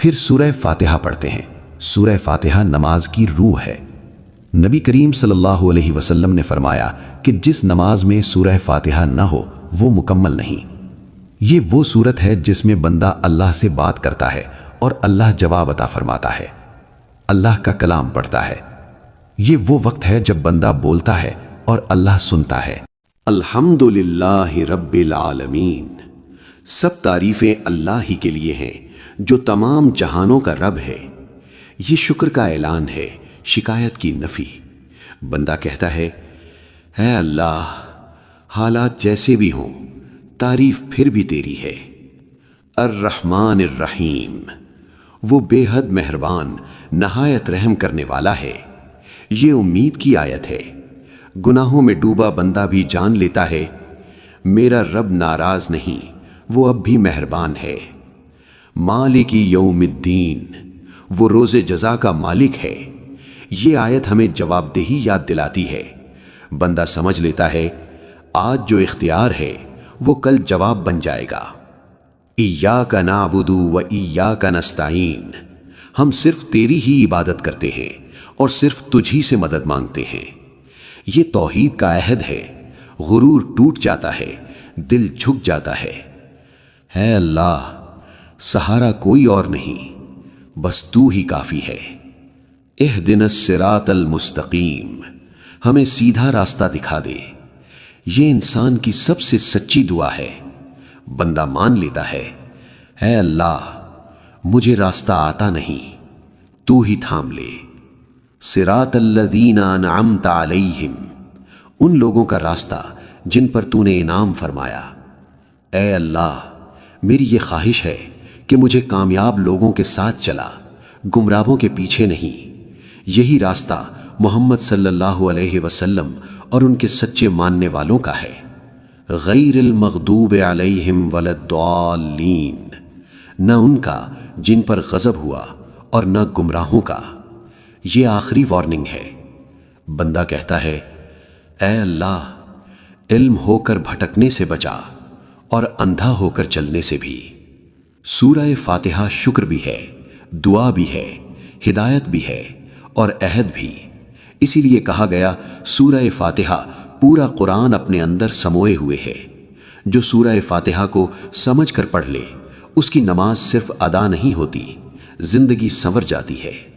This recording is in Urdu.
پھر سورہ فاتحہ پڑھتے ہیں۔ سورہ فاتحہ نماز کی روح ہے۔ نبی کریم صلی اللہ علیہ وسلم نے فرمایا کہ جس نماز میں سورہ فاتحہ نہ ہو وہ مکمل نہیں۔ یہ وہ صورت ہے جس میں بندہ اللہ سے بات کرتا ہے اور اللہ جواب عطا فرماتا ہے، اللہ کا کلام پڑھتا ہے۔ یہ وہ وقت ہے جب بندہ بولتا ہے اور اللہ سنتا ہے۔ الحمدللہ رب العالمین، سب تعریفیں اللہ ہی کے لیے ہیں جو تمام جہانوں کا رب ہے۔ یہ شکر کا اعلان ہے، شکایت کی نفی۔ بندہ کہتا ہے، اے اللہ، حالات جیسے بھی ہوں تعریف پھر بھی تیری ہے۔ الرحمن الرحیم، وہ بے حد مہربان نہایت رحم کرنے والا ہے۔ یہ امید کی آیت ہے۔ گناہوں میں ڈوبا بندہ بھی جان لیتا ہے میرا رب ناراض نہیں، وہ اب بھی مہربان ہے۔ مالک یوم الدین، وہ روز جزا کا مالک ہے۔ یہ آیت ہمیں جواب دہی یاد دلاتی ہے۔ بندہ سمجھ لیتا ہے آج جو اختیار ہے وہ کل جواب بن جائے گا۔ ایاک نعبد و ایاک نستعین، ہم صرف تیری ہی عبادت کرتے ہیں اور صرف تجھ ہی سے مدد مانگتے ہیں۔ یہ توحید کا عہد ہے۔ غرور ٹوٹ جاتا ہے، دل جھک جاتا ہے۔ اے اللہ، سہارا کوئی اور نہیں، بس تو ہی کافی ہے۔ اہدنا الصراط المستقیم، ہمیں سیدھا راستہ دکھا دے۔ یہ انسان کی سب سے سچی دعا ہے۔ بندہ مان لیتا ہے، اے اللہ، مجھے راستہ آتا نہیں، تو ہی تھام لے۔ صراط الذین انعمت علیہم، ان لوگوں کا راستہ جن پر تو نے انعام فرمایا۔ اے اللہ، میری یہ خواہش ہے کہ مجھے کامیاب لوگوں کے ساتھ چلا، گمراہوں کے پیچھے نہیں۔ یہی راستہ محمد صلی اللہ علیہ وسلم اور ان کے سچے ماننے والوں کا ہے۔ غیر المغضوب علیہم ولا الضالین، نہ ان کا جن پر غضب ہوا اور نہ گمراہوں کا۔ یہ آخری وارننگ ہے۔ بندہ کہتا ہے، اے اللہ، علم ہو کر بھٹکنے سے بچا اور اندھا ہو کر چلنے سے بھی۔ سورہ فاتحہ شکر بھی ہے، دعا بھی ہے، ہدایت بھی ہے اور عہد بھی۔ اسی لیے کہا گیا سورہ فاتحہ پورا قرآن اپنے اندر سموئے ہوئے ہے۔ جو سورہ فاتحہ کو سمجھ کر پڑھ لے اس کی نماز صرف ادا نہیں ہوتی، زندگی سنور جاتی ہے۔